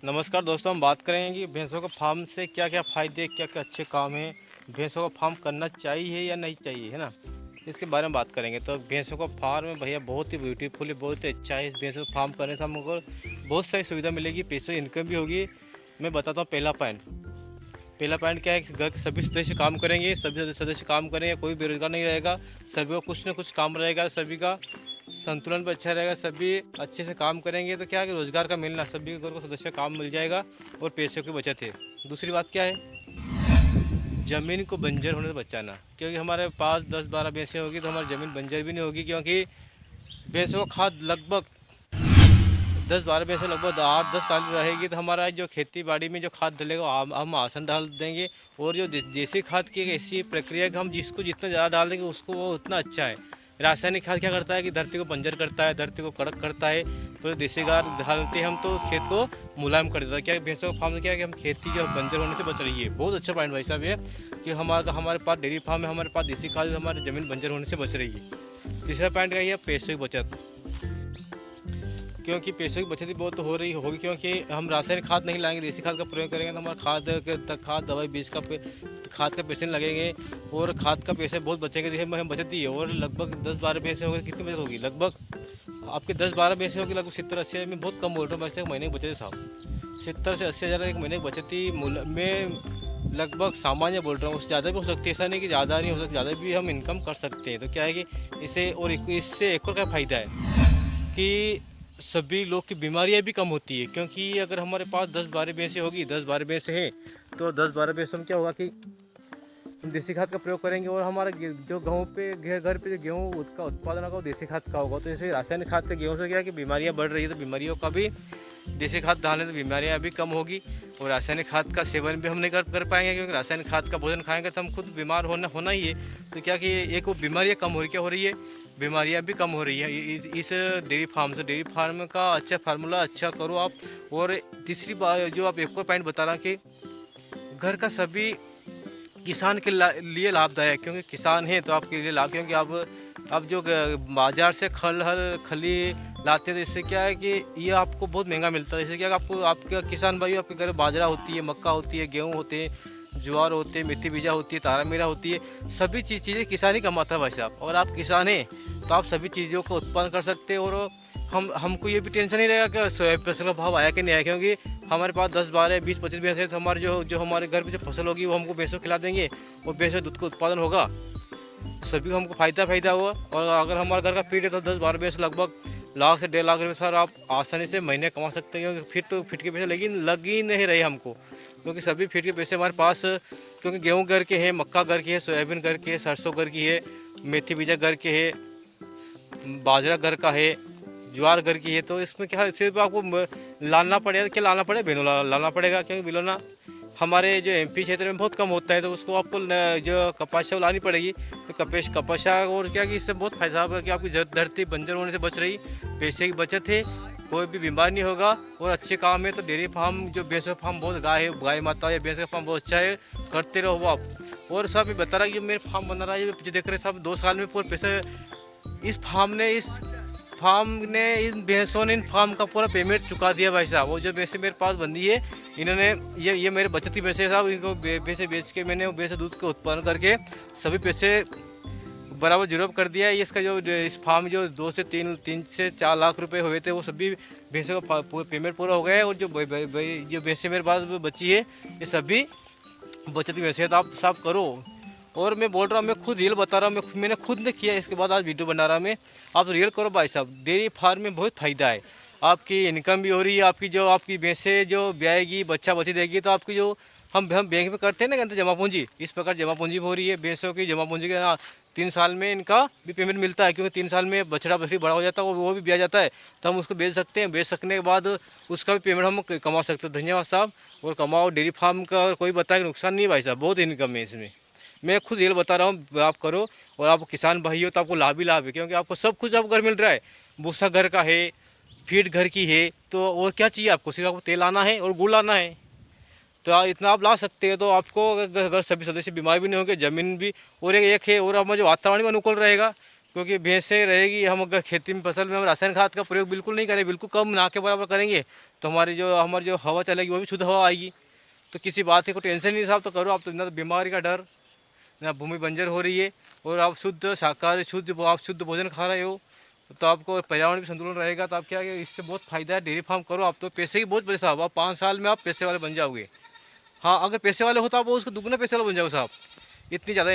नमस्कार दोस्तों, हम बात करेंगे कि भैंसों का फार्म से क्या क्या फ़ायदे, क्या क्या अच्छे काम हैं। भैंसों का फार्म करना चाहिए या नहीं चाहिए, है ना। इसके बारे में बात करेंगे। तो भैंसों का फार्म है भैया, बहुत ही ब्यूटीफुल है, बहुत ही अच्छा है। इस भैंसों का फार्म करने से हमको बहुत सारी सुविधा मिलेगी, पैसे इनकम भी होगी। मैं बताता हूँ पहला पॉइंट क्या है कि घर के सभी सदस्य काम करेंगे, सभी सदस्य काम करेंगे, कोई बेरोजगार नहीं रहेगा। सभी को कुछ ना कुछ काम रहेगा, सभी का संतुलन भी अच्छा रहेगा, सभी अच्छे से काम करेंगे। तो क्या है कि रोज़गार का मिलना, सभी घर को सदस्य काम मिल जाएगा और पैसों की बचत है। दूसरी बात क्या है, ज़मीन को बंजर होने से बचाना। क्योंकि हमारे पास 10-12 भैंसें होगी तो हमारी ज़मीन बंजर भी नहीं होगी, क्योंकि भैंसों का खाद लगभग 10-12 भैंसें लगभग 8-10 साल रहेगी तो हमारा जो खेती बाड़ी में जो खाद डलेगा हम आसन डाल देंगे। और जो देसी खाद की एक ऐसी प्रक्रिया है कि हम जिसको जितना ज़्यादा डाल देंगे उसको वो उतना अच्छा है। रासायनिक खाद क्या करता है कि धरती को बंजर करता है, धरती को कड़क करता है। तो देसी खाद डालते हैं हम तो उस खेत को मुलायम कर देता है। क्या भैंसों का फार्म में क्या है कि हम खेती जो बंजर होने से बच रही है। बहुत अच्छा पॉइंट भाई साहब ये कि हमारे पास डेयरी फार्म है, हमारे पास देसी खाद, हमारी ज़मीन बंजर होने से बच रही है। तीसरा पॉइंट क्या है, पैसों की बचत। क्योंकि पैसों की बचत भी बहुत हो रही होगी, क्योंकि हम रासायनिक खाद नहीं लाएंगे, देसी खाद का प्रयोग करेंगे तो हमारा खाद दवाई बीज का खाद का पैसे नहीं लगेंगे और खाद का पैसे बहुत बचेंगे। देखिए हम बचत दी है। और लगभग 10-12 पैसे हो गए, कितनी बचत होगी, लगभग आपके 10-12 पैसे होगी, लगभग 70-80 में बहुत कम बोल रहा हूँ वैसे, एक महीने की बचत है साहब। 70 से 80 हज़ार एक महीने की बचत ही में लगभग सामान्य बोल रहा हूँ। उससे ज़्यादा भी हो सकती है, ऐसा नहीं कि ज़्यादा नहीं हो सकती, ज़्यादा भी हम इनकम कर सकते हैं। तो क्या है कि इससे एक और क्या फ़ायदा है कि सभी लोग की बीमारियां भी कम होती है। क्योंकि अगर हमारे पास 10-12 भैंसें होगी, 10-12 भैंसें हैं तो 10-12 भैंसों में क्या होगा कि हम देसी खाद का प्रयोग करेंगे और हमारा जो गाँव पे घर पे जो गेहूँ का उत्पादन होगा वो देसी खाद का होगा। तो जैसे रासायनिक खाद के गेहूँ से क्या है कि बीमारियाँ बढ़ रही है, तो बीमारियों का भी देसी खाद डालने से बीमारियाँ भी कम होगी। और रासायनिक खाद का सेवन भी हम नहीं कर पाएंगे, क्योंकि रासायनिक खाद का भोजन खाएंगे तो हम खुद बीमार होना ही है। तो क्या कि एक वो बीमारियाँ कम हो रही, क्या हो रही है, बीमारियाँ भी कम हो रही है इस डेयरी फार्म से। डेयरी फार्म का अच्छा फार्मूला अच्छा करो आप। और तीसरी बात जो आप एक और पॉइंट बता रहा कि घर का सभी किसान के लिए लाभदायक, क्योंकि किसान है तो आपके लिए लाभ। क्योंकि आप जो बाज़ार से खली लाते हैं तो इससे क्या है कि ये आपको बहुत महंगा मिलता है। इससे क्या आपको आपके किसान भाई आपके घर बाजरा होती है, मक्का होती है, गेहूँ होते हैं, ज्वार होते हैं, मेथी बीजा होती है, तारा मीरा होती है। सभी चीज़ें किसान ही कमाता है भाई साहब। और आप किसान हैं तो आप सभी चीज़ों को उत्पादन कर सकते हैं। और हमको ये भी टेंशन नहीं रहेगा कि सोयाबीन फसल का भाव आया कि नहीं आया, क्योंकि हमारे पास 10-12-20-25 भैंस है तो हमारे जो हमारे घर में जो फसल होगी वो हमको भैंसों खिला देंगे और भैंसों दूध का उत्पादन होगा, सभी को हमको फ़ायदा हुआ। और अगर हमारे घर का फीड है तो 10-12 भैंस लगभग लाख से 1.5 लाख रुपये सर आप आसानी से महीने कमा सकते हैं। क्योंकि फिट के पैसे लग ही नहीं रहे हमको, क्योंकि सभी फिट के पैसे हमारे पास, क्योंकि गेहूँ घर के हैं, मक्का घर की है, सोयाबीन घर की है, सरसों घर की है, मेथी बीजा घर के है, बाजरा घर का है, ज्वार घर की है। तो इसमें क्या सिर्फ आपको लाना पड़ेगा, क्या लाना पड़ेगा, बिनोला लाना पड़ेगा। क्योंकि बिनोला हमारे जो एमपी क्षेत्र में बहुत कम होता है, तो उसको आपको जो कपासिया लानी पड़ेगी। तो कपासिया और क्या कि इससे बहुत फायदा होगा कि आपकी धरती बंजर होने से बच रही, पैसे की बचत है, कोई भी बीमार नहीं होगा और अच्छे काम है। तो डेयरी फार्म जो भैंसों का फार्म बहुत गाय माता या भैंस का फार्म बहुत अच्छा है, करते रहो आप। और साहब ये बता रहा है कि मेरे फार्म बना रहा है, ये पीछे देख रहे साहब 2 साल में पूरे पैसे इस इन भैंसों ने इन फार्म का पूरा पेमेंट चुका दिया भाई साहब। वो जो भैंसें मेरे पास बंदी है, इन्होंने ये मेरे बचत की पैसे साहब, इनको भैंसे बेच के मैंने भैंसे दूध के उत्पादन करके सभी पैसे बराबर जीरो कर दिया है। इसका जो इस फार्म जो 2 से 3 से 4 लाख रुपए हुए थे वो सभी भैंसों का पेमेंट पूरा हो गया है। और जो भैंसें मेरे पास बची है ये सभी बचत की भैंसें, तो आप साफ करो। और मैं बोल रहा हूँ, मैं खुद रियल बता रहा हूँ, मैंने खुद ने किया, इसके बाद आज वीडियो बना रहा मैं। आप रियल करो भाई साहब, डेयरी फार्म में बहुत फ़ायदा है, आपकी इनकम भी हो रही है। आपकी भैंसें जो ब्याएगी, बच्चा बच्ची देगी, तो आपकी जो हम बैंक में करते हैं ना कहते जमा पूंजी, इस प्रकार जमा पूंजी भी हो रही है। भैंसों की जमा पूंजी के 3 साल में इनका भी पेमेंट मिलता है, क्योंकि 3 साल में बछड़ा बछड़ी बड़ा हो जाता है, वो भी ब्याह जाता है, तो हम उसको बेच सकते हैं। बेच सकने के बाद उसका भी पेमेंट हम कमा सकते हैं। धन्यवाद साहब, और कमाओ। डेयरी फार्म का कोई बताए कि नुकसान नहीं है भाई साहब, बहुत इनकम है इसमें। मैं खुद रियल बता रहा हूँ, आप करो। और आप किसान भाई हो तो आपको लाभ ही लाभ है, क्योंकि आपको सब कुछ आपको घर मिल रहा है। भूसा घर का है, फीड घर की है, तो और क्या चाहिए आपको, सिर्फ आपको तेल आना है और गुड़ लाना है, तो इतना आप ला सकते हैं। तो आपको अगर सभी सदस्य बीमार भी नहीं होंगे, ज़मीन भी और एक है, और हमारा जो वातावरण भी अनुकूल रहेगा, क्योंकि भैंसें रहेगी, हम अगर खेती में फसल में हम रासायनिक खाद का प्रयोग बिल्कुल नहीं करें, बिल्कुल कम ना के बराबर करेंगे, तो हमारी जो हवा चलेगी वो भी शुद्ध हवा आएगी। तो किसी बात की कोई टेंशन नहीं साहब, तो करो आप, तो ना तो बीमारी का डर, ना भूमि बंजर हो रही है, और आप शुद्ध शाकाहारी आप शुद्ध भोजन खा रहे हो, तो आपको पर्यावरण भी संतुलन रहेगा। तो आप क्या है, इससे बहुत फायदा है। डेयरी फार्म करो आप, तो पैसे की बहुत बड़े साहब, आप 5 साल में आप पैसे वाले बन जाओगे। हाँ, अगर पैसे वाले हो तो आप वो उसको दुगने पैसे वाले बन जाओगे साहब, इतनी ज़्यादा